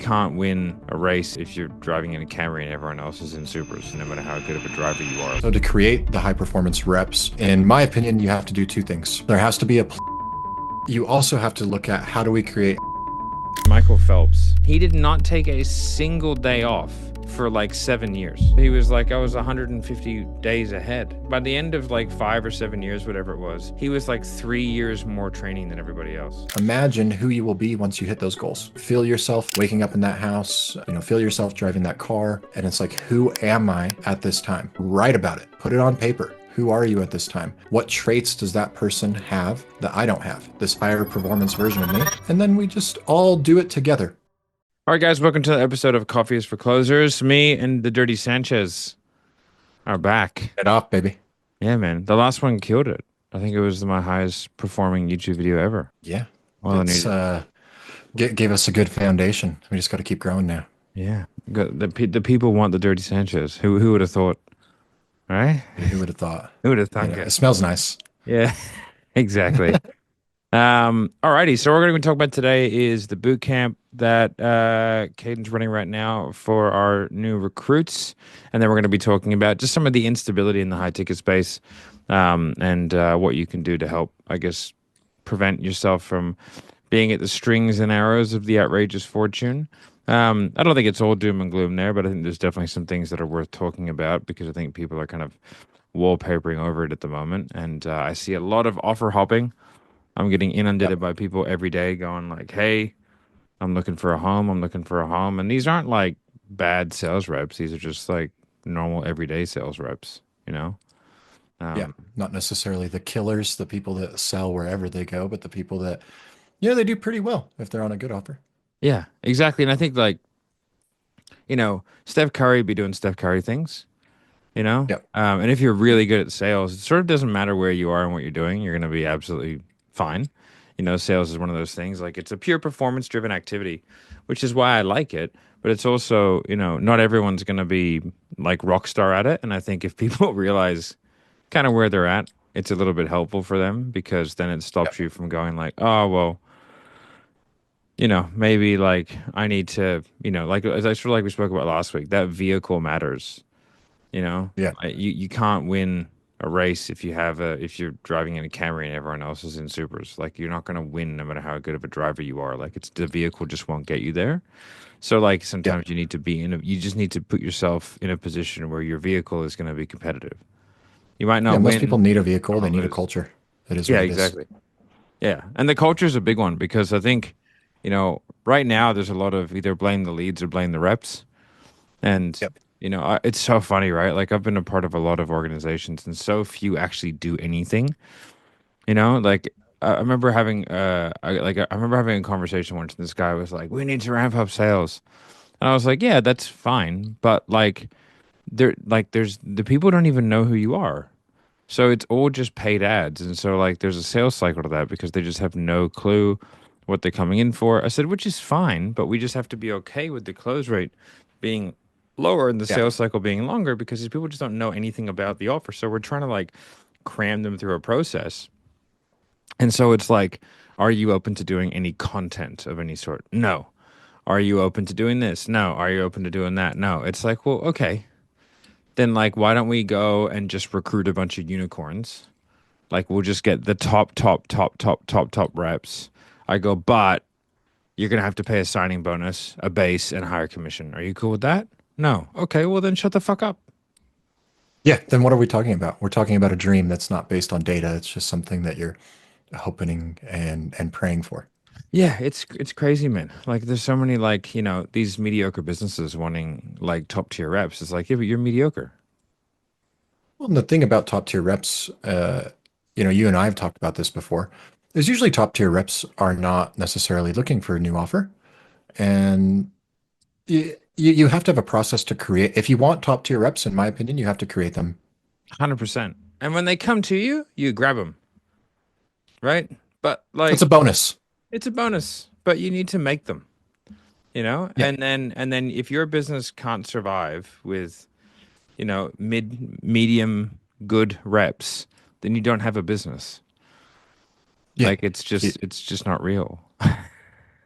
can't win a race if you're driving in a Camry and everyone else is in Supras, no matter how good of a driver you are. So to create the high performance reps, in my opinion, you have to do two things. There has to be a you also have to look at how do we create. Michael Phelps, he did not take a single day off for like 7 years. He was like, I was 150 days ahead. By the end of like 5 or 7 years, whatever it was, he was like 3 years more training than everybody else. Imagine who you will be once you hit those goals. Feel yourself waking up in that house, feel yourself driving that car. And it's like, who am I at this time? Write about it. Put it on paper. Who are you at this time? What traits does that person have that I don't have? This higher performance version of me. And then we just all do it together. All right, guys, welcome to the episode of Coffee is for Closers. Me and the Dirty Sanchez are back. Get off, baby. Yeah, man. The last one killed it. I think it was my highest performing YouTube video ever. Yeah. Well, it's gave us a good foundation. We just got to keep growing now. Yeah. The people want the Dirty Sanchez. Who would have thought? Right? Who would have thought? Who would have thought? It smells nice. Yeah, exactly. Alrighty, so what we're going to talk about today is the boot camp that Caden's running right now for our new recruits, and then we're going to be talking about just some of the instability in the high ticket space, and what you can do to help, I guess, prevent yourself from being at the strings and arrows of the outrageous fortune. I don't think it's all doom and gloom there, but I think there's definitely some things that are worth talking about because I think people are kind of wallpapering over it at the moment, and I see a lot of offer hopping. I'm getting inundated by people every day going like, hey, I'm looking for a home. I'm looking for a home. And these aren't like bad sales reps. These are just like normal everyday sales reps, you know? Yeah, not necessarily the killers, the people that sell wherever they go, but the people that, they do pretty well if they're on a good offer. Yeah, exactly. And I think like, Steph Curry be doing Steph Curry things, Yep. And if you're really good at sales, it sort of doesn't matter where you are and what you're doing. You're going to be absolutely fine. Sales is one of those things, like it's a pure performance driven activity, which is why I like it. But it's also, not everyone's going to be like rock star at it. And I think if people realize kind of where they're at, it's a little bit helpful for them because then it stops you from going like, oh, well, maybe like I need to, like as I sort of like we spoke about last week, that vehicle matters, Yeah. You can't win a race if you're driving in a Camry and everyone else is in Supras. Like you're not going to win no matter how good of a driver you are. Like it's the vehicle just won't get you there. So like sometimes you need to you just need to put yourself in a position where your vehicle is going to be competitive. You might not win. Most people need a vehicle. They need a culture. That is what it exactly. Yeah. And the culture is a big one because I think, right now there's a lot of either blame the leads or blame the reps. And it's so funny, right? Like I've been a part of a lot of organizations and so few actually do anything. Like I remember having I remember having a conversation once and this guy was like, we need to ramp up sales. And I was like, yeah, that's fine. But there's the people don't even know who you are. So it's all just paid ads. And so like there's a sales cycle to that because they just have no clue what they're coming in for. I said, which is fine, but we just have to be okay with the close rate being lower and the sales cycle being longer because these people just don't know anything about the offer. So we're trying to like cram them through a process. And so it's like, are you open to doing any content of any sort? No. Are you open to doing this? No. Are you open to doing that? No. It's like, well, okay. Then like, why don't we go and just recruit a bunch of unicorns? Like we'll just get the top reps. I go, but you're going to have to pay a signing bonus, a base, and a higher commission. Are you cool with that? No. Okay, well then shut the fuck up. Yeah, then what are we talking about? We're talking about a dream that's not based on data. It's just something that you're hoping and praying for. Yeah, it's crazy, man. Like there's so many like, these mediocre businesses wanting like top tier reps. It's like, yeah, but you're mediocre. Well, and the thing about top tier reps, you and I have talked about this before, is usually top tier reps are not necessarily looking for a new offer. And you have to have a process to create. If you want top tier reps, in my opinion, you have to create them. 100%. And when they come to you, you grab them. Right? But like it's a bonus. It's a bonus, but you need to make them. Yeah. And then if your business can't survive with, medium good reps, then you don't have a business. Like it's just not real.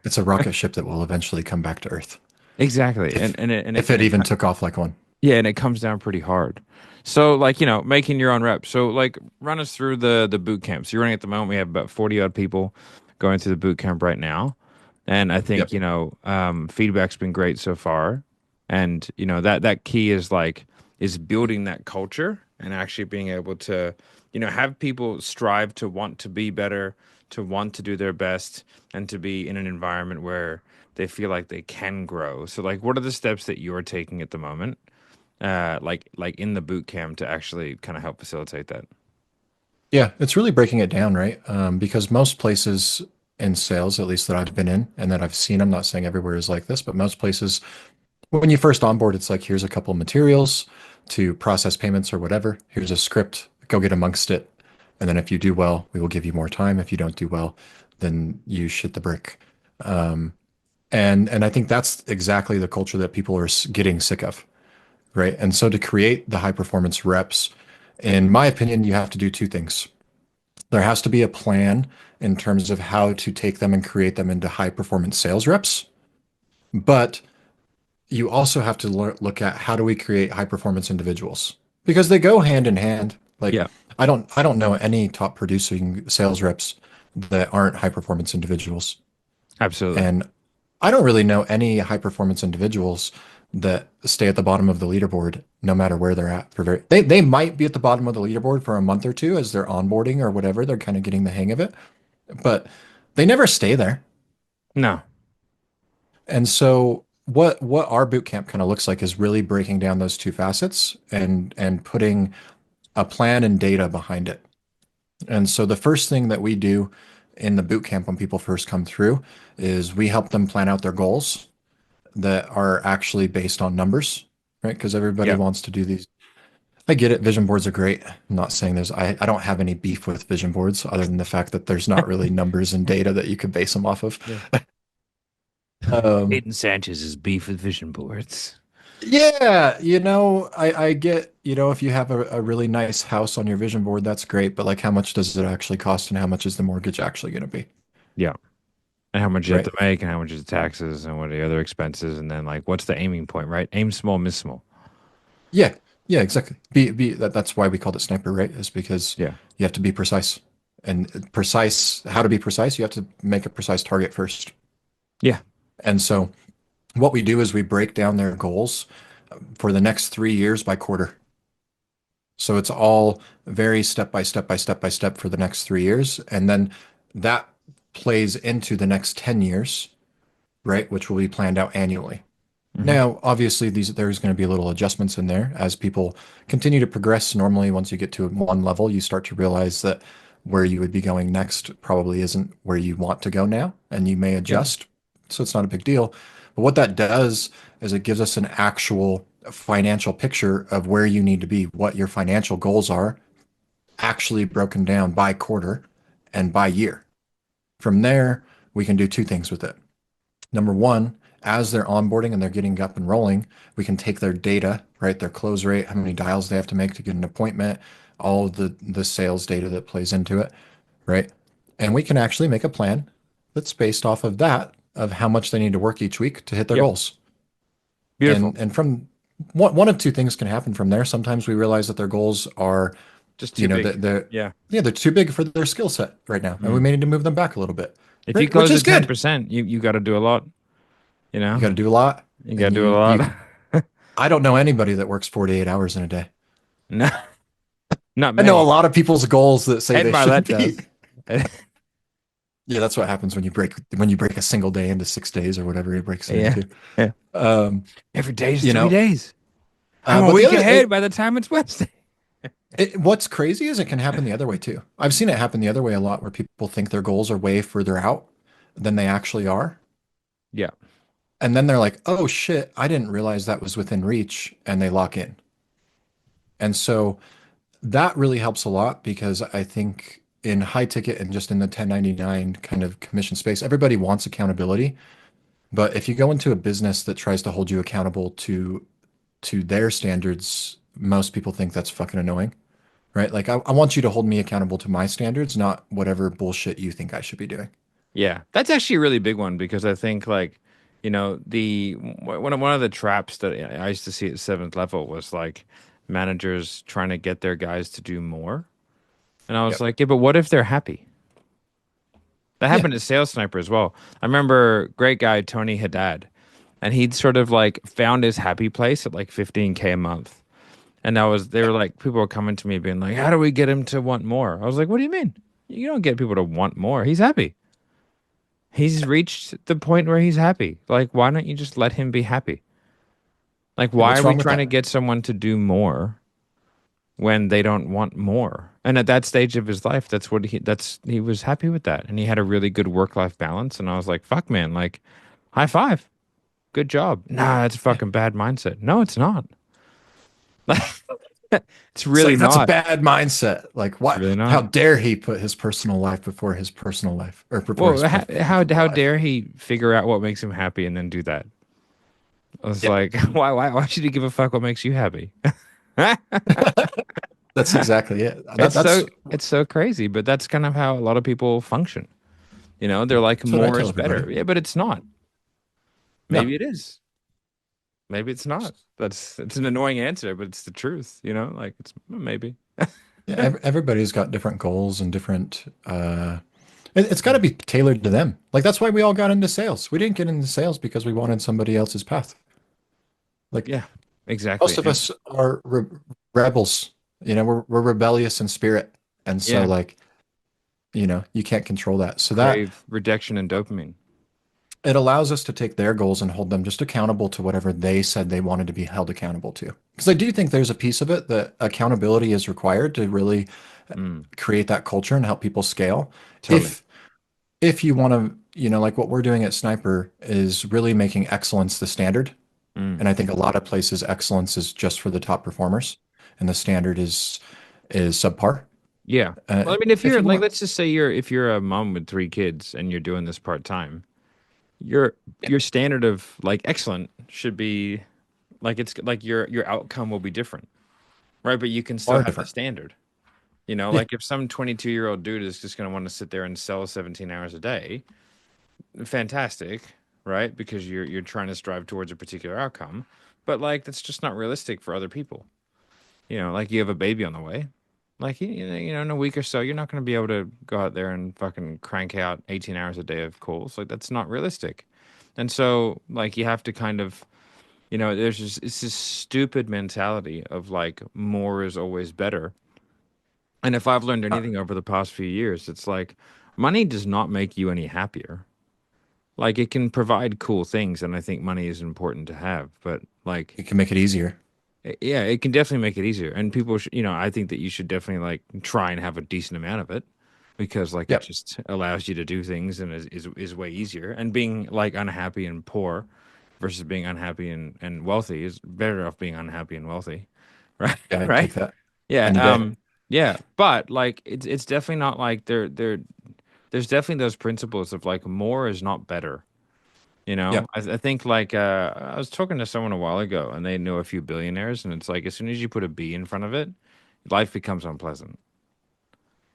It's a rocket ship that will eventually come back to Earth. exactly. if And if it even took off like one. yeah, and it comes down pretty hard. So like, making your own reps. So like run us through the boot camps. You're running at the moment. We have about 40 odd people going through the boot camp right now. And I think, Yep. feedback's been great so far. And, that key is like is building that culture and actually being able to, have people strive to want to be better, to want to do their best, and to be in an environment where they feel like they can grow. So like what are the steps that you're taking at the moment? Like in the boot camp to actually kind of help facilitate that. Yeah, it's really breaking it down, right? Because most places in sales, at least that I've been in and that I've seen, I'm not saying everywhere is like this, but most places, when you first onboard, it's like, here's a couple of materials to process payments or whatever. Here's a script, go get amongst it. And then if you do well, we will give you more time. If you don't do well, then you shit the brick. Um, and I think that's exactly the culture that people are getting sick of, right? And so to create the high performance reps, in my opinion, you have to do two things. There has to be a plan in terms of how to take them and create them into high performance sales reps. But you also have to look at how do we create high performance individuals because they go hand in hand. Like Yeah, I don't know any top producing sales reps that aren't high performance individuals. absolutely. And I don't really know any high performance individuals that stay at the bottom of the leaderboard no matter where they're at for they might be at the bottom of the leaderboard for a month or two as they're onboarding or whatever, they're kind of getting the hang of it, but they never stay there. No. And so what our boot camp kind of looks like is really breaking down those two facets and putting a plan and data behind it. And so the first thing that we do in the boot camp when people first come through is we help them plan out their goals that are actually based on numbers, right? Because everybody Yeah. wants to do these. I get it. Vision boards are great. I'm not saying I don't have any beef with vision boards other than the fact that there's not really numbers and data that you could base them off of. Yeah. Um, Aiden Sanchez's beef with vision boards. yeah, I get, if you have a really nice house on your vision board, that's great. But like, how much does it actually cost and how much is the mortgage actually going to be? Yeah. And how much you have Right. to make and how much is taxes and what are the other expenses and then like what's the aiming point, right? Aim small, miss small. Yeah. Yeah, exactly. That's why we called it sniper, right? Is because Yeah. you have to be precise. And precise, how to be precise, you have to make a precise target first. Yeah. And so what we do is we break down their goals for the next 3 years by quarter. So it's all very step by step by step by step for the next 3 years. And then that plays into the next 10 years, right? Which will be planned out annually. Hmm. Now, obviously, there's going to be little adjustments in there as people continue to progress. Normally, once you get to one level, you start to realize that where you would be going next probably isn't where you want to go now, and you may Yep. adjust. So it's not a big deal. But what that does is it gives us an actual financial picture of where you need to be, what your financial goals are, actually broken down by quarter and by year. From there, we can do two things with it. Number one, as they're onboarding and they're getting up and rolling, we can take their data, right? Their close rate, how many dials they have to make to get an appointment, all of the sales data that plays into it, right? And we can actually make a plan that's based off of that, of how much they need to work each week to hit their Yep. goals. Beautiful. And from one of two things can happen from there. Sometimes we realize that their goals are, Just too big. they're Yeah. yeah, they're too big for their skill set right now, and we Mm. may need to move them back a little bit, If you right? Which close is at good. 10%, you got to do a lot, you You got to know? do a lot, You got to and do a you lot. you I don't know anybody that works 48 hours in a day. No, not I know a many. lot of people's goals that say Ed they should Milet be. does. Yeah, that's what happens when you break a single day into 6 days or whatever it breaks it Yeah. into. Yeah. Um, Every day is you three know, days. I'm a but the week other ahead by the time it's Wednesday. what's crazy is it can happen the other way too. I've seen it happen the other way a lot where people think their goals are way further out than they actually are. Yeah. And then they're like, "Oh shit, I didn't realize that was within reach," and they lock in. And so that really helps a lot because I think in high ticket and just in the 1099 kind of commission space, everybody wants accountability. But if you go into a business that tries to hold you accountable to their standards, most people think that's fucking annoying, right? Like I want you to hold me accountable to my standards, not whatever bullshit you think I should be doing. Yeah. That's actually a really big one because I think like, the one of the traps that I used to see at seventh level was like managers trying to get their guys to do more. And I was Yep. like, yeah, but what if they're happy? That Yeah. happened at Sales Sniper as well. I remember great guy Tony Haddad, and he'd sort of like found his happy place at like 15K a month. And they Yeah. were like, people were coming to me being like, how do we get him to want more? I was like, what do you mean? You don't get people to want more. He's happy. He's reached the point where he's happy. Like, why don't you just let him be happy? Like, Yeah, why what's are we wrong with trying to that? get someone to do more when they don't want more? And at that stage of his life, he was happy with that. And he had a really good work-life balance. And I was like, fuck, man, like, high five. Good job. Nah, it's a Yeah. fucking bad mindset. No, it's not. It's It's really like that's a not. bad mindset. Like, It's what? really How not. dare he put his personal life before his personal life, or before his Well, professional how life? dare he figure out what makes him happy and then do that? I was Yep. like, why should he give a fuck what makes you happy? That's exactly it. It's That's so crazy, but that's kind of how a lot of people function. They're like what I more tell is everybody. better. Yeah, but it's not. No. Maybe it is. Maybe it's not. It's an annoying answer, but it's the truth, Like it's maybe. Yeah, everybody's got different goals and different it's got to be tailored to them. Like that's why we all got into sales. We didn't get into sales because we wanted somebody else's path. Like Yeah, most exactly. of And us are rebels. We're rebellious in spirit. And so yeah, like, you can't control that. So that crave rejection and dopamine. it allows us to take their goals and hold them just accountable to whatever they said they wanted to be held accountable to. Because I do think there's a piece of it that accountability is required to really Mm, create that culture and help people scale. totally. If you want to, like what we're doing at Sniper is really making excellence the standard. Mm. And I think a lot of places excellence is just for the top performers, and the standard is subpar. Yeah. Well, I mean, if If you're you like, want, let's just say if you're a mom with three kids and you're doing this part time, your yeah, your standard of like excellent should be like it's like your outcome will be different, right? But you can still far have the different. standard. Yeah, Like if some 22-year-old dude is just going to want to sit there and sell 17 hours a day, fantastic, right? Because you're trying to strive towards a particular outcome, but like that's just not realistic for other people. Like you have a baby on the way. Like in a week or so, you're not going to be able to go out there and fucking crank out 18 hours a day of calls. Like that's not realistic. And so like you have to kind of, there's just it's this stupid mentality of like more is always better. And if I've learned uh, anything over the past few years, it's like money does not make you any happier. Like it can provide cool things, and I think money is important to have, but like it can make it easier. yeah, it can definitely make it easier. And people, I think that you should definitely like try and have a decent amount of it because like it Yep. just allows you to do things and is way easier. And being like unhappy and poor versus being unhappy and wealthy is better off being unhappy and wealthy. Right? Yeah, I'd Right? take that Yeah. any day. Yeah. But like it's definitely not like there's definitely those principles of like more is not better. Yep. I think like I was talking to someone a while ago and they know a few billionaires and it's like as soon as you put a B in front of it, life becomes unpleasant.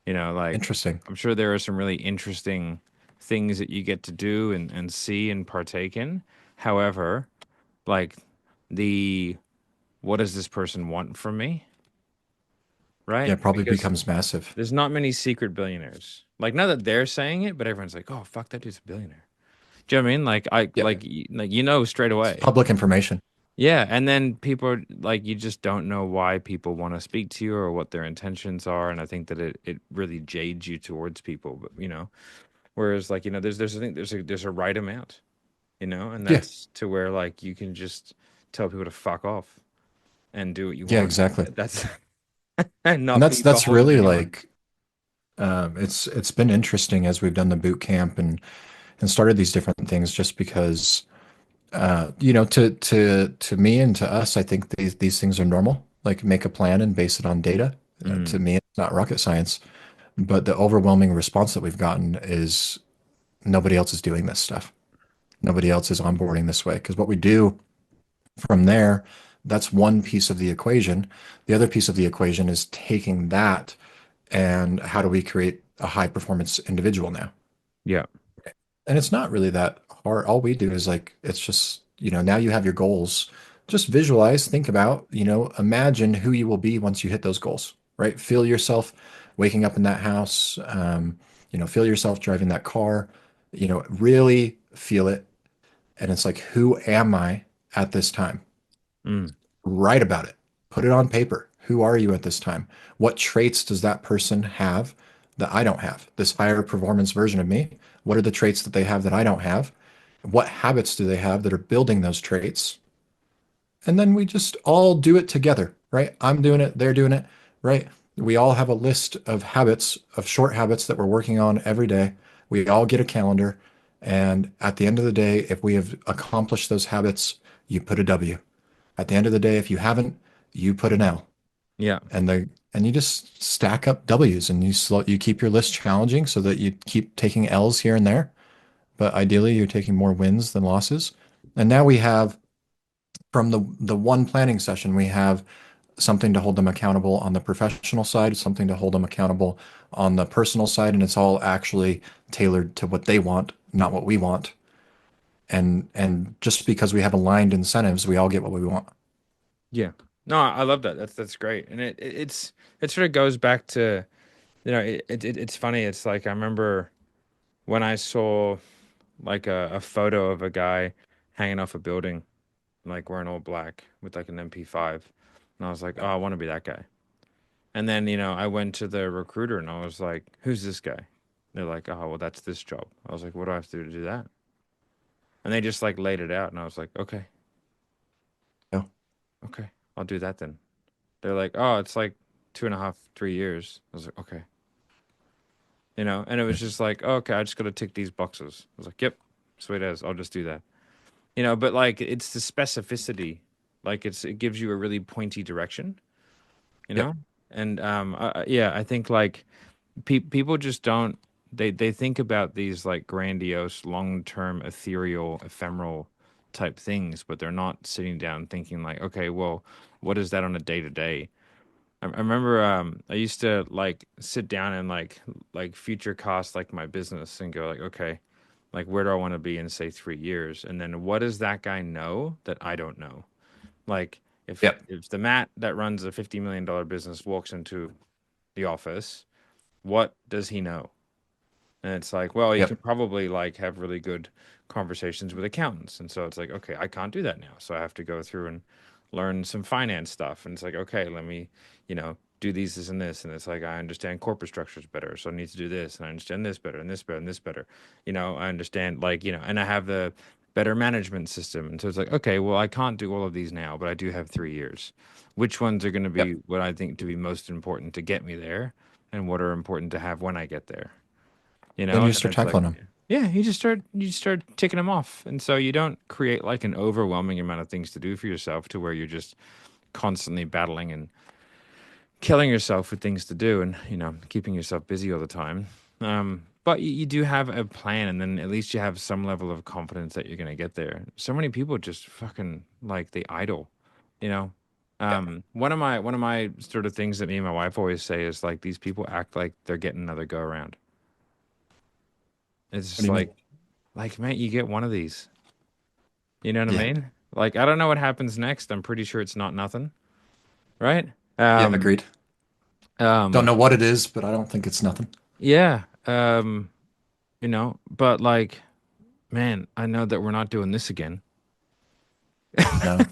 Like Interesting. I'm sure there are some really interesting things that you get to do and see and partake in. However, like the what does this person want from me? Yeah, Right? it probably Because becomes massive. there's not many secret billionaires. Like not that they're saying it, but everyone's like, "Oh, fuck, that dude's a billionaire." Do you know what I mean? Yep. Like straight It's away. public information. Yeah, and then people are like you just don't know why people want to speak to you or what their intentions are, and I think that it really jades you towards people, but whereas like there's I think there's a right amount, and Yeah. that's to where like you can just tell people to fuck off and do what you Yeah, want. exactly. That's and And not that's be that's beholden to really anyone. like it's been interesting as we've done the boot camp and started these different things just because to me and to us, I think these things are normal. Like make a plan and base it on data. To Mm, me, it's not rocket science. But the overwhelming response that we've gotten is nobody else is doing this stuff. Nobody else is onboarding this way. Because what we do from there, that's one piece of the equation. The other piece of the equation is taking that and how do we create a high performance individual now? yeah. And it's not really that all we do is like, it's just, now you have your goals. Just visualize, think about, imagine who you will be once you hit those goals, right? Feel yourself waking up in that house, feel yourself driving that car, really feel it. And it's like, who am I at this time? Mm, Write about it. Put it on paper. Who are you at this time? What traits does that person have that I don't have? This higher performance version of me, what are the traits that they have that I don't have? What habits do they have that are building those traits? And then we just all do it together, right? I'm doing it, they're doing it, right? We all have a list of habits, of short habits that we're working on every day. We all get a calendar. And at the end of the day, if we have accomplished those habits, you put a W. At the end of the day, if you haven't, you put an L. yeah. And you just stack up W's, and you keep your list challenging so that you keep taking L's here and there. But ideally, you're taking more wins than losses. And now we have, from the one planning session, we have something to hold them accountable on the professional side, something to hold them accountable on the personal side, and it's all actually tailored to what they want, not what we want. And just because we have aligned incentives, we all get what we want. Yeah. No, I love that. That's great. And it sort of goes back to, it's funny. It's like I remember when I saw like a photo of a guy hanging off a building, like wearing all black with like an MP5. And I was like, oh, I want to be that guy. And then, I went to the recruiter and I was like, who's this guy? They're like, oh, well, that's this job. I was like, what do I have to do that? And they just like laid it out. And I was like, okay, Yeah. okay, I'll do that then. They're like, oh, it's like 2.5, 3 years. I was like, okay. And it was just like, oh, okay, I just got to tick these boxes. I was like, yep, sweet as, I'll just do that. But like it's the specificity, like it gives you a really pointy direction, you Yep. know? And yeah, I think like people just don't they think about these like grandiose, long-term, ethereal, ephemeral type things, but they're not sitting down thinking like, okay, well, what is that on a day to day? I remember I used to like sit down and like future cost like my business and go like, okay, like where do I want to be in say 3 years? And then what does that guy know that I don't know? Like Yep. if the Matt that runs a $50 million business walks into the office, what does he know? And it's like, well, you can Yep. probably like have really good conversations with accountants. And so it's like, okay, I can't do that now. So I have to go through and learn some finance stuff. And it's like, okay, let me, do these, this, and this. And it's like, I understand corporate structures better. So I need to do this. And I understand this better and this better and this better. I understand like, and I have the better management system. And so it's like, okay, well, I can't do all of these now, but I do have 3 years. Which ones are going to be Yep. what I think to be most important to get me there? And what are important to have when I get there? Then you And start it's like, tackling them. yeah, you start ticking them off, and so you don't create like an overwhelming amount of things to do for yourself to where you're just constantly battling and killing yourself with things to do, and keeping yourself busy all the time. But you do have a plan, and then at least you have some level of confidence that you're gonna get there. So many people just fucking like they idle, you know. Yep. One of my sort of things that me and my wife always say is like these people act like they're getting another go around. It's What do just you mean? like, mate, you get one of these. You know what I Yeah. mean? Like, I don't know what happens next. I'm pretty sure it's not nothing, right? Yeah, agreed. Don't Um, know what it is, but I don't think it's nothing. yeah. But like, man, I know that we're not doing this again. No,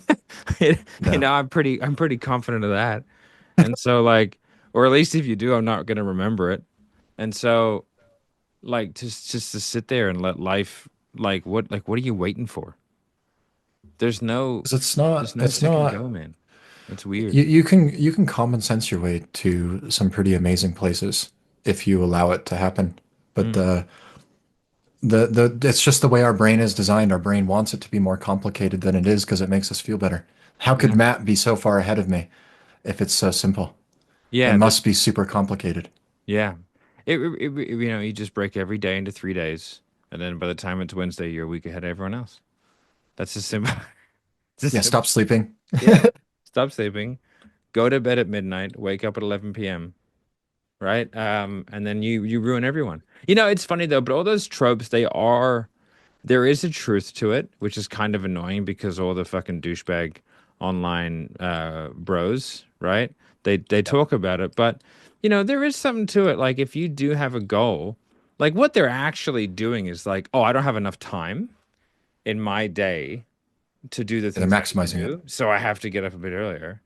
no. I'm pretty confident of that. And so like, or at least if you do, I'm not gonna remember it. And so like, just to sit there and let life, like what are you waiting for? There's no, 'Cause there's no it's second not go, man. It's weird. you can common sense your way to some pretty amazing places if you allow it to happen. But Mm, the it's just the way our brain is designed. Our brain wants it to be more complicated than it is because it makes us feel better. How could yeah. Matt be so far ahead of me if it's so simple? It Yeah, must be super complicated. yeah. You just break every day into 3 days, and then by the time it's Wednesday, you're a week ahead of everyone else. That's a simple. It's a Yeah, simple. stop sleeping. Yeah. Stop sleeping. Go to bed at midnight. Wake up at 11 p.m. Right? And then you ruin everyone. It's funny though, but all those tropes, they are there is a truth to it, which is kind of annoying because all the fucking douchebag online bros, right? They Yep. talk about it, but you know, there is something to it. Like if you do have a goal, like what they're actually doing is like, oh, I don't have enough time in my day to do the And things they're I need to maximizing it. do, so I have to get up a bit earlier.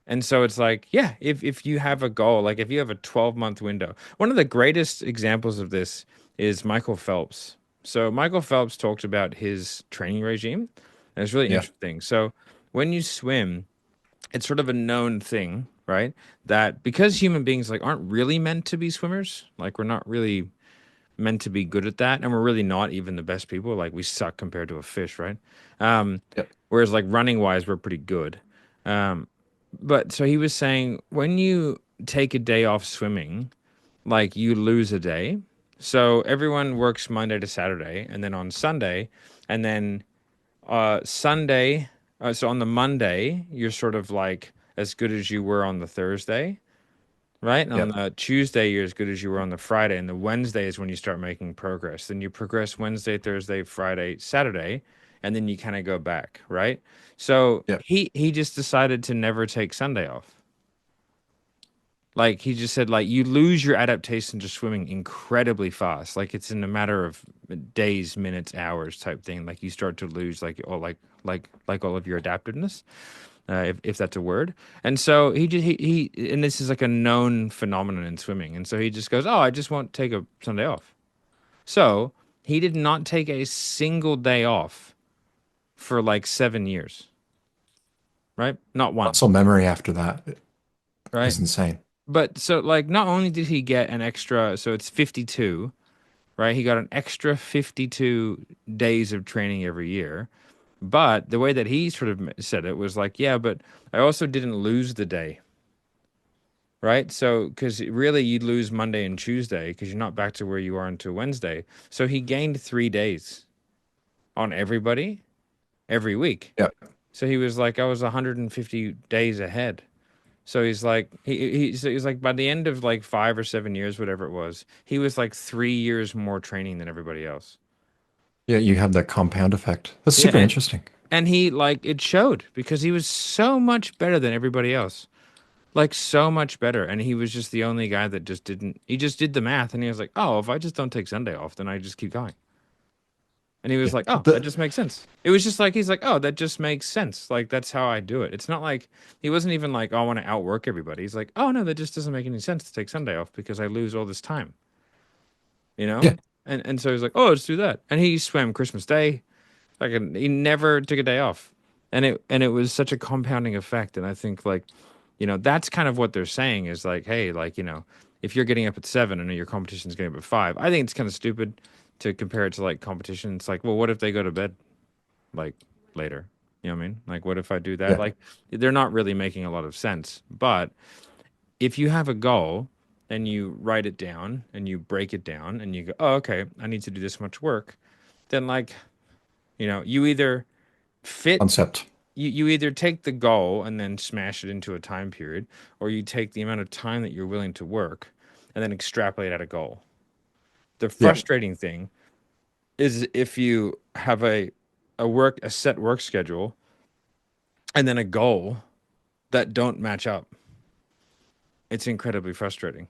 And so it's like, yeah, if you have a goal, like if you have a 12-month window, one of the greatest examples of this is Michael Phelps. So Michael Phelps talked about his training regime, and it's really Yeah. interesting. So when you swim, it's sort of a known thing, right? That because human beings like aren't really meant to be swimmers, like we're not really meant to be good at that, and we're really not even the best people. Like we suck compared to a fish, right? Um, Yep. whereas like running wise, we're pretty good. Um, but so he was saying when you take a day off swimming, like you lose a day. So everyone works Monday to Saturday, and then on Sunday, and then Sunday. So on the Monday, you're sort of like as good as you were on the Thursday, right? And on Yep. the Tuesday, you're as good as you were on the Friday, and the Wednesday is when you start making progress. Then you progress Wednesday, Thursday, Friday, Saturday, and then you kind of go back, right? So Yep. he just decided to never take Sunday off. Like he just said, like you lose your adaptation to swimming incredibly fast. Like it's in a matter of days, minutes, hours type thing. Like you start to lose like all of your adaptiveness, if that's a word. And so he and this is like a known phenomenon in swimming. And so he just goes, oh, I just won't take a Sunday off. So he did not take a single day off for like 7 years, right? Not one, Muscle memory after that right? is insane. But so like not only did he get an extra, so it's 52, right? He got an extra 52 days of training every year. But the way that he sort of said it was like, yeah, but I also didn't lose the day, right? So, because really you'd lose Monday and Tuesday because you're not back to where you are until Wednesday. So he gained 3 days on everybody every week. Yep. So he was like, I was 150 days ahead. So he's like, he's like, by the end of like 5 or 7 years, whatever it was, he was like 3 years more training than everybody else. Yeah, you have that compound effect. That's Yeah, super interesting. and he like it showed because he was so much better than everybody else. Like so much better. And he was just the only guy that just didn't he just did the math and he was like, oh, if I just don't take Sunday off, then I just keep going. And he was Yeah. like, oh, that The just makes sense. It was just like he's like, oh, that just makes sense. Like that's how I do it. It's not like he wasn't even like, oh, I want to outwork everybody. He's like, oh no, that just doesn't make any sense to take Sunday off because I lose all this time, you know? yeah. And so he's like, oh, let's do that. And he swam Christmas Day. Like he never took a day off. And it was such a compounding effect. And I think like, you know, that's kind of what they're saying is like, hey, like, you know, if you're getting up at 7 and your competition's getting up at 5, I think it's kind of stupid to compare it to like competition. It's like, well, what if they go to bed like later? You know what I mean? Like, what if I do that? Yeah. Like, they're not really making a lot of sense. But if you have a goal and you write it down and you break it down and you go, oh, okay, I need to do this much work, then like, you know, you either fit Concept. you either take the goal and then smash it into a time period, or you take the amount of time that you're willing to work and then extrapolate out a goal. The Yeah. frustrating thing is if you have a set work schedule and then a goal that don't match up. It's incredibly frustrating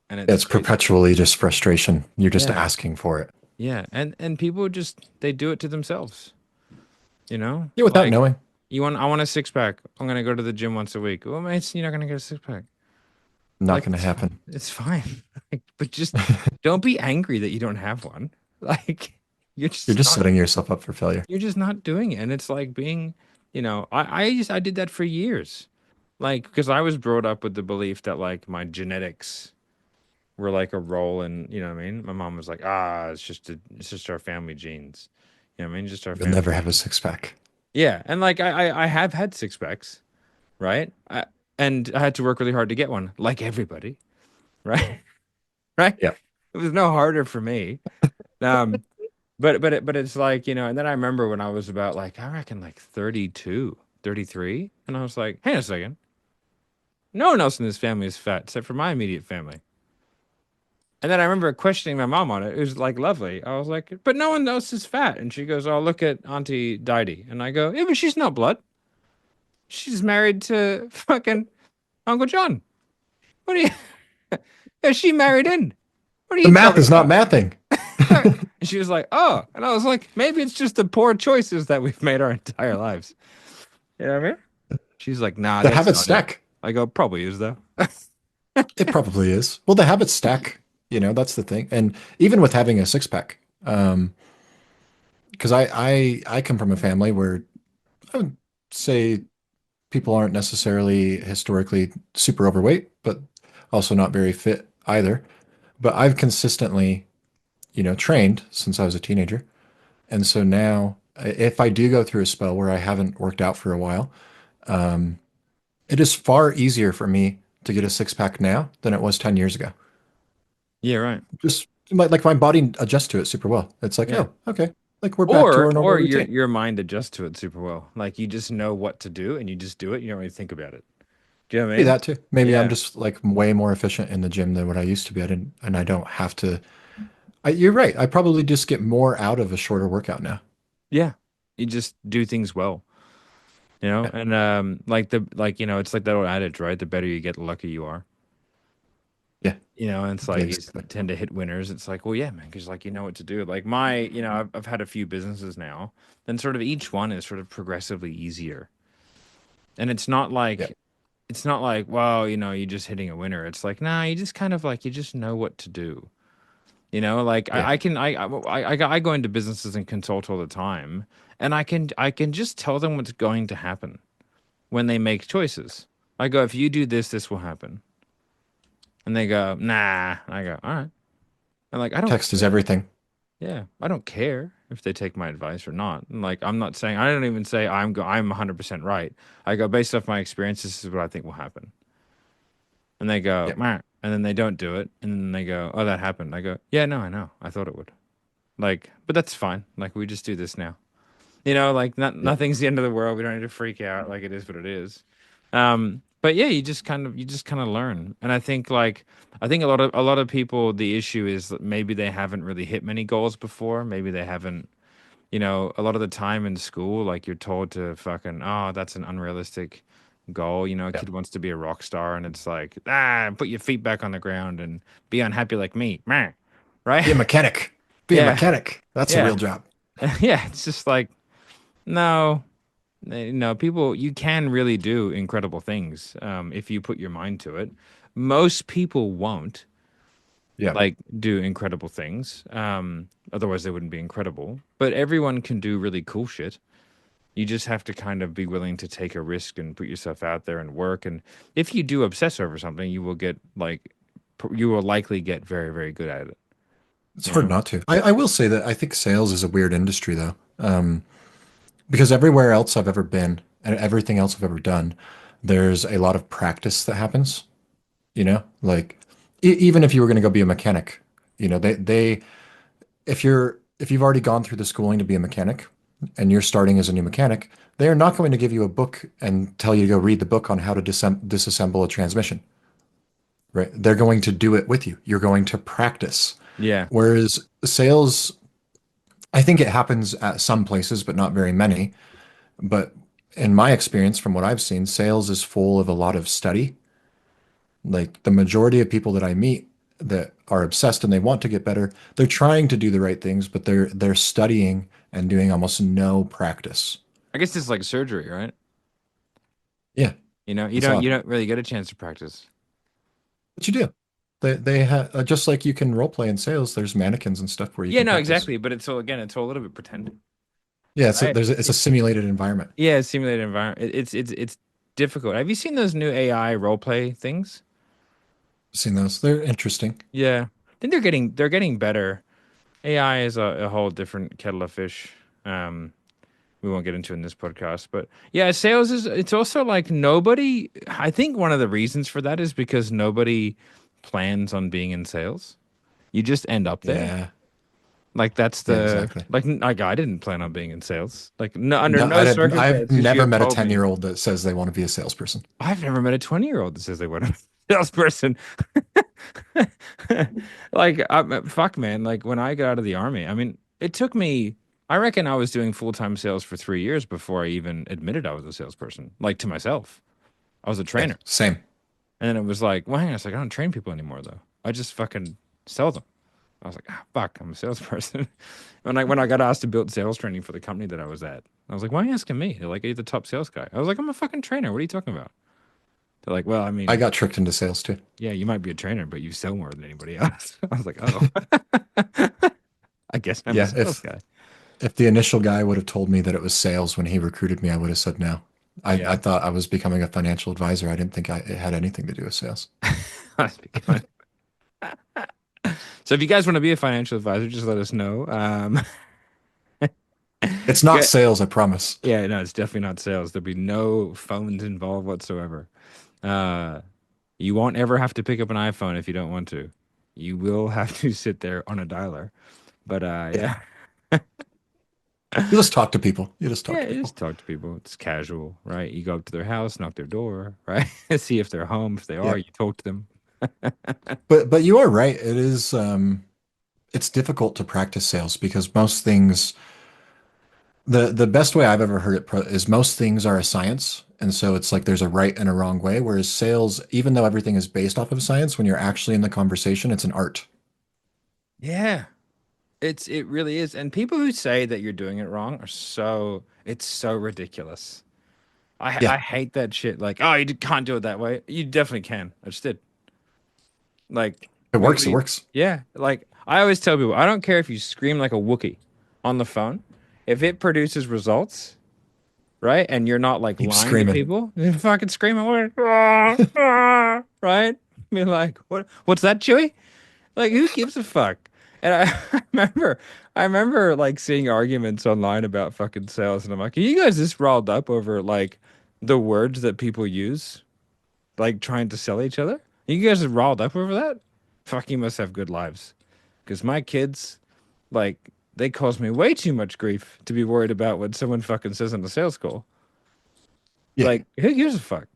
and it's It's crazy. perpetually just frustration. You're just Yeah. asking for it. Yeah. And people just they do it to themselves, you know? Yeah, without Like knowing. I want a six pack. I'm gonna go to the gym once a week. Well, mate, you're not gonna get a six pack. Not Like going to happen. it's fine. Like, but just don't be angry that you don't have one. Like you're You're just just not setting yourself up for failure. you're just not doing it. And it's like being, you know, I did that for years. Like because I was brought up with the belief that like my genetics were like a role in, you know what I mean? My mom was like, ah, it's just our family genes. You know what I mean? Just our You'll family never have a genes. six pack. Yeah. And like I have had six packs, right? And I had to work really hard to get one, like everybody, right? Right? Yeah. It was no harder for me. Um, but it's like, you know, and then I remember when I was about like, I reckon like 32, 33, and I was like, hang on a second. No one else in this family is fat except for my immediate family. And then I remember questioning my mom on it. It was like lovely. I was like, but no one else is fat. And she goes, oh, look at Auntie Didi. And I go, yeah, but she's not blood. She's married to fucking Uncle John. What are you? Yeah, she married in. What are The you math talking is not about? mathing. And she was like, oh. And I was like, maybe it's just the poor choices that we've made our entire lives. You know what I mean? She's like, nah, The that's habits not it. stack. I go, probably is though. It probably is. Well, the habits stack. That's the thing. And even with having a six pack, because I come from a family where I would say people aren't necessarily historically super overweight, but also not very fit either. But I've consistently, trained since I was a teenager. And so now, if I do go through a spell where I haven't worked out for a while, it is far easier for me to get a six pack now than it was 10 years ago. Yeah, right. Just like my body adjusts to it super well. It's like, Yeah. oh, okay. Like we're back to our normal Or your routine. mind adjusts to it super well. Like you just know what to do and you just do it. You don't really think about it. Do you know what I Maybe mean? that too. Maybe I'm Yeah. just like way more efficient in the gym than what I used to be. And I don't have to. You're right. I probably just get more out of a shorter workout now. Yeah. You just do things well. You know? Yeah. And it's like that old adage, right? The better you get, the luckier you are. Yeah. And it's like you Exactly. tend to hit winners. It's like, well, yeah, man, because like you know what to do. Like I've had a few businesses now, then sort of each one is sort of progressively easier. And Yeah. it's not like, well, you're just hitting a winner. It's like, nah, you just kind of like you just know what to do. Like Yeah. I go into businesses and consult all the time, and I can just tell them what's going to happen when they make choices. I go, if you do this, this will happen. And they go, nah. I go, all right. I'm like, I don't Text is care. everything. Yeah, I don't care if they take my advice or not. And like, I'm not saying I don't even say I'm 100% right. I go based off my experience. This is what I think will happen. And they go, Yeah. meh. And then they don't do it. And then they go, oh, that happened. I go, yeah, no, I know. I thought it would. Like, but that's fine. Like, we just do this now. Like Yeah. nothing's the end of the world. We don't need to freak out. Like, it is what it is. But yeah, you just kind of learn. And I think a lot of people, the issue is that maybe they haven't really hit many goals before. Maybe they haven't. A lot of the time in school, like you're told to fucking, oh, that's an unrealistic goal. A Yeah. kid wants to be a rock star, and it's like, put your feet back on the ground and be unhappy like me, meh. Right? Be a mechanic. Be a Yeah, mechanic. That's a real yeah, job. yeah. It's just like, no, people, you can really do incredible things if you put your mind to it. Most people won't Yeah. like do incredible things. Otherwise they wouldn't be incredible. But everyone can do really cool shit. You just have to kind of be willing to take a risk and put yourself out there and work. And if you do obsess over something, you will likely get very, very good at it. It's You hard know? not to. I will say that I think sales is a weird industry though. Because everywhere else I've ever been and everything else I've ever done, there's a lot of practice that happens, like even if you were going to go be a mechanic, they if you've already gone through the schooling to be a mechanic and you're starting as a new mechanic, they are not going to give you a book and tell you to go read the book on how to disassemble a transmission, right? They're going to do it with you. You're going to practice. Yeah. Whereas sales, I think it happens at some places, but not very many. But in my experience, from what I've seen, sales is full of a lot of study. Like the majority of people that I meet that are obsessed and they want to get better, they're trying to do the right things, but they're studying and doing almost no practice. I guess it's like surgery, right? Yeah, You it's don't you odd, don't really get a chance to practice. but you do. They have just like you can role play in sales. There's mannequins and stuff where you Yeah, can no, practice. exactly. But it's all a little bit pretending, Yeah, right? it's a simulated environment. Yeah, simulated environment. It's difficult. Have you seen those new AI role play things? I've seen those. They're interesting. Yeah, I think they're getting better. AI is a whole different kettle of fish. Um, we won't get into in this podcast, but yeah, sales is it's also like nobody. I think one of the reasons for that is because nobody plans on being in sales. You just end up there. Yeah, Like that's yeah, the exactly. like I didn't plan on being in sales. Like no, under No, no I've circumstance could you never have met a told 10-year me. old that says they want to be a salesperson. I've never met a 20-year-old that says they want to. salesperson. Like, fuck, man. Like, when I got out of the army, I mean, it took me, I reckon I was doing full-time sales for 3 years before I even admitted I was a salesperson, like to myself. I was a Yeah, trainer. same. And then it was like, well, hang on a second, I don't train people anymore, though. I just fucking sell them. I was like, ah, fuck, I'm a salesperson. When I got asked to build sales training for the company that I was at, I was like, why are you asking me? They're like, are you the top sales guy? I was like, I'm a fucking trainer. What are you talking about? They're like, well, I I mean, got tricked into sales too. yeah, you might be a trainer, but you sell more than anybody else. I was like, oh, I guess I'm a Yeah, sales guy. if the initial guy would have told me that it was sales when he recruited me, I would have said no. I Yeah. thought I was becoming a financial advisor. I didn't think it had anything to do with sales. That's becoming- So if you guys want to be a financial advisor, just let us know. It's not Yeah, sales, I promise. yeah, no, it's definitely not sales. There'll be no phones involved whatsoever. Uh, you won't ever have to pick up an iPhone if you don't want to. You will have to sit there on a dialer. But Yeah. yeah. You just talk to people. You just talk Yeah, to you people. just talk to people. It's casual, right? You go up to their house, knock their door, right? See if they're home. If they are, Yeah. you talk to them. But you are right. It is it's difficult to practice sales because most things the best way I've ever heard it is most things are a science. And so it's like there's a right and a wrong way. Whereas sales, even though everything is based off of science, when you're actually in the conversation, it's an art. Yeah, it really is. And people who say that you're doing it wrong are it's so ridiculous. Yeah, I hate that shit. Like, oh, can't do it that way. You definitely can. I just did. Like, it what works. do It you? works. Yeah, like I always tell people, I don't care if you scream like a Wookiee on the phone. If it produces results, right? And you're not like Keep lying to screaming. people, then fucking scream away. "Ah, ah," right? Be like, what's that, Chewy? Like, who gives a fuck? And I remember like seeing arguments online about fucking sales, and I'm like, are you guys this riled up over like the words that people use, like trying to sell each other? You guys are riled up over that? Fuck, you must have good lives. Because my kids, like, they cause me way too much grief to be worried about what someone fucking says on the sales call. Yeah, Like, who gives a fuck?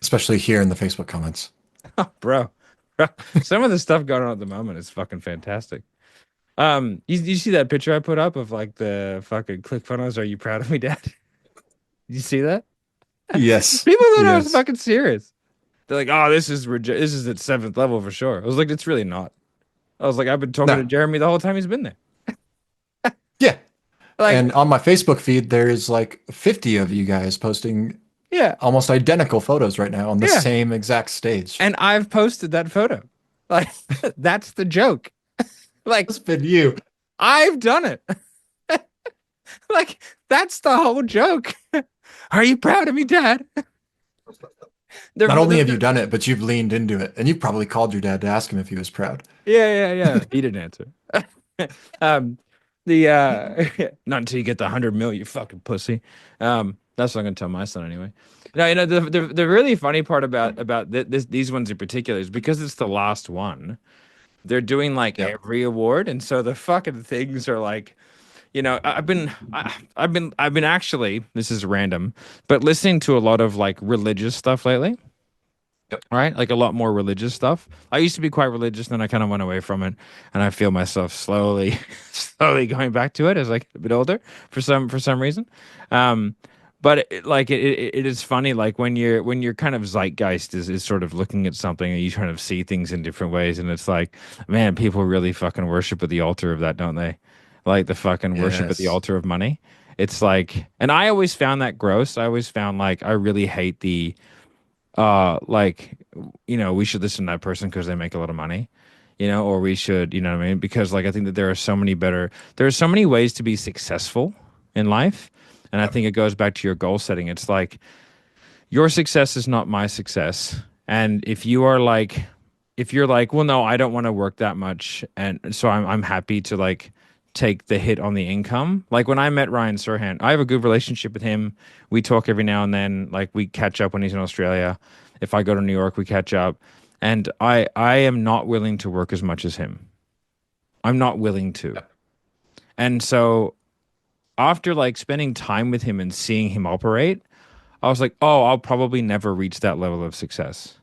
especially here in the Facebook comments. Bro, bro, some of the stuff going on at the moment is fucking fantastic. You see that picture I put up of like the fucking ClickFunnels? Are you proud of me, Dad? Did you see that? Yes. People thought I was Yes. fucking serious. They're like, "Oh, this is at seventh level for sure." I was like, "It's really not." I was like, "I've been talking to No. Jeremy the whole time he's been there." Yeah. Like, And on my Facebook feed, there's like 50 of you guys posting yeah, almost identical photos right now on the yeah, same exact stage. and I've posted that photo. Like, that's the joke. Like, It's been you. I've done it. Like, that's the whole joke. Are you proud of me, Dad? They're, Not only they're, have you they're- done it, but you've leaned into it. And you probably called your dad to ask him if he was proud. yeah, yeah, yeah. He didn't answer. um, the not until you get the 100 mil, you fucking pussy. That's what I'm gonna tell my son anyway. No, the really funny part about these ones in particular is because it's the last one. They're doing like Yep. every award, and so the fucking things are like, I've been actually, this is random, but listening to a lot of like religious stuff lately. Yep. Right? Like a lot more religious stuff. I used to be quite religious, then I kind of went away from it, and I feel myself slowly, slowly going back to it as I get a bit older for some reason. Um, but it is funny, like when you're kind of zeitgeist is sort of looking at something and you kind of see things in different ways, and it's like, man, people really fucking worship at the altar of that, don't they? Like the fucking worship at the Yes. altar of money. It's like, and I always found that gross. I always found like I really hate the like, we should listen to that person because they make a lot of money, or we should, you know what I mean? Because like I think that there are so many ways to be successful in life. And I Yep. think it goes back to your goal setting. It's like your success is not my success. And if you're like, well, no, I don't want to work that much, and so I'm happy to like take the hit on the income. Like when I met Ryan Serhant, I have a good relationship with him. We talk every now and then. Like we catch up when he's in Australia. If I go to New York, we catch up. And I am not willing to work as much as him. I'm not willing to. Yep. And so after like spending time with him and seeing him operate, I was like, oh, I'll probably never reach that level of success.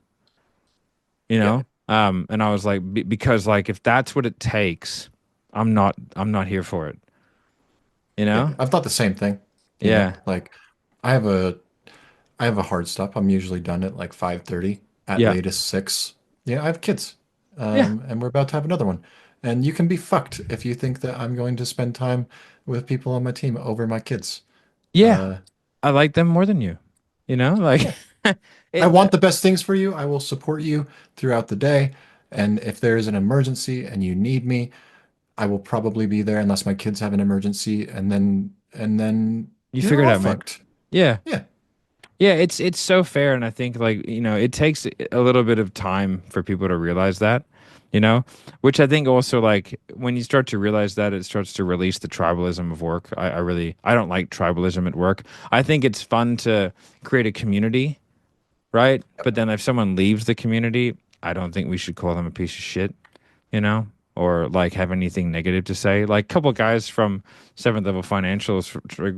you Yeah. know? And I was like, because like if that's what it takes, I'm not here for it, you Yeah. know? I've thought the same thing. Yeah. Like I have a I have a hard stop. I'm usually done at like 5:30, at Yeah. latest 6. Yeah, I have kids. Yeah. And we're about to have another one. And you can be fucked if you think that I'm going to spend time with people on my team over my kids. Yeah. Uh, I like them more than you. You know, like yeah. I it want the best things for you. I will support you throughout the day. And if there is an emergency and you need me, I will probably be there unless my kids have an emergency. And then you you're figure it all out, man. fucked. Yeah. Yeah. Yeah, it's so fair, and I think like it takes a little bit of time for people to realize that, which I think also like when you start to realize that, it starts to release the tribalism of work. I don't like tribalism at work. I think it's fun to create a community, right? But then if someone leaves the community, I don't think we should call them a piece of shit, you know, or like have anything negative to say. Like a couple of guys from Seventh Level Financials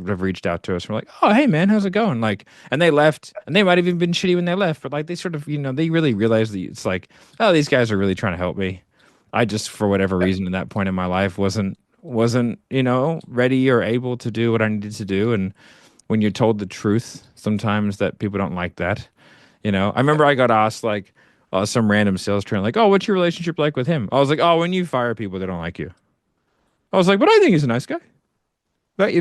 have reached out to us. We're like, oh, hey man, how's it going? Like, and they left, and they might have even been shitty when they left, but like they sort of, they really realized that it's like, oh, these guys are really trying to help me. I just, for whatever Yep. reason, at that point in my life, wasn't ready or able to do what I needed to do. And when you're told the truth, sometimes that people don't like that. I Yep. remember I got asked like some random sales trainer, like, "Oh, what's your relationship like with him?" I was like, "Oh, when you fire people that don't like you." I was like, "But I think he's a nice guy." But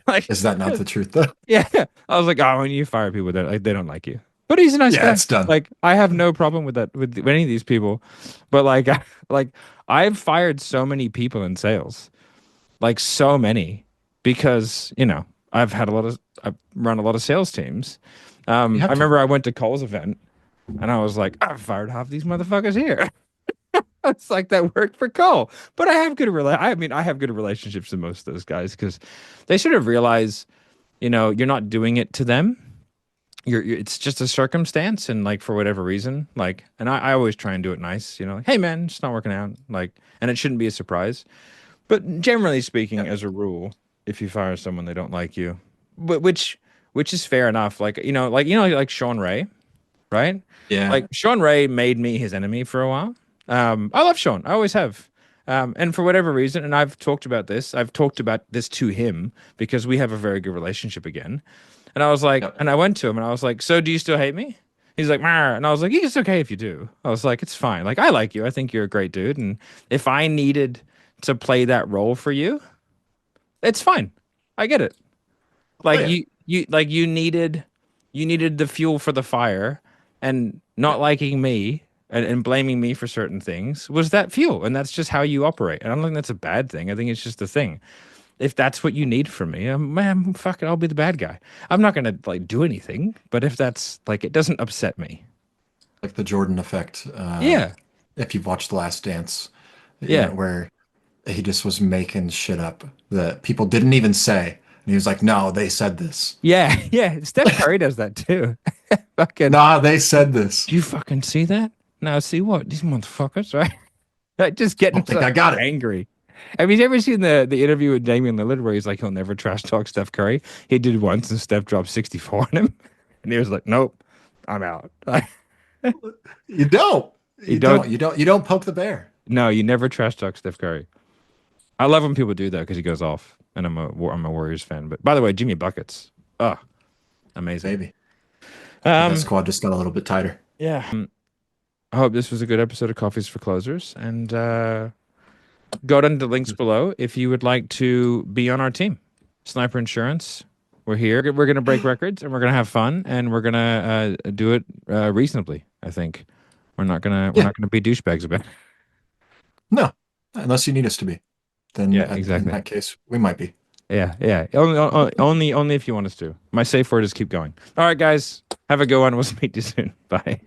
like, Is that not the truth though? yeah, I was like, "Oh, when you fire people that like they don't like you, but he's a nice Yeah, guy." it's done. Like, I have no problem with that with any of these people, but like, like I've fired so many people in sales, like so many, because I've run a lot of sales teams. You I have to. remember I went to Cole's event and I was like, I've fired half these motherfuckers here. It's like that worked for Cole. But I have good relationships with most of those guys because they sort of realize, you're not doing it to them. It's just a circumstance, and like for whatever reason, like, and I always try and do it nice, like, hey man, it's not working out, like, and it shouldn't be a surprise. But generally speaking, Yep. as a rule, if you fire someone they don't like you, but which is fair enough. Like like Sean Ray, right? Yeah. Like Sean Ray made me his enemy for a while. I love Sean. I always have. And for whatever reason, and I've talked about this to him because we have a very good relationship again. And I was like, Yep. and I went to him and I was like, so do you still hate me? He's like, "Marr." And I was like, it's okay if you do. I was like, it's fine. Like, I like you. I think you're a great dude. And if I needed to play that role for you, it's fine. I get it. Oh Like yeah. you needed the fuel for the fire, and not Yep. liking me and blaming me for certain things was that fuel, and that's just how you operate. And I don't think that's a bad thing. I think it's just a thing. If that's what you need from me, man, fuck it, I'll be the bad guy. I'm not gonna like do anything, but if that's like it doesn't upset me. Like the Jordan effect. Yeah, If you've watched The Last Dance, yeah, where he just was making shit up that people didn't even say. And he was like, no, they said this. yeah, yeah. Steph Curry does that too. Fucking, Nah, they said this. do you fucking see that? Now see what these motherfuckers, right? Like just getting Don't think so I got it. angry. Have you ever seen the interview with Damian Lillard where he's like he'll never trash talk Steph Curry? He did once and Steph dropped 64 on him, and he was like, "Nope, I'm out." Like, You don't. you You don't. don't. You don't poke the bear. No, you never trash talk Steph Curry. I love when people do that because he goes off, and I'm a Warriors fan. But by the way, Jimmy buckets, oh, amazing. Maybe. That Um, squad just got a little bit tighter. yeah. I hope this was a good episode of Coffees for Closers, and go down to the links below if you would like to be on our team. Sniper Insurance, we're here. We're going to break records and we're going to have fun and we're going to do it reasonably. I think we're Yeah. not gonna be douchebags about it. No. Unless you need us to be. Then Yeah, in exactly. that case, we might be. Yeah, yeah. Only if you want us to. My safe word is keep going. All right, guys. Have a good one. We'll speak to you soon. Bye.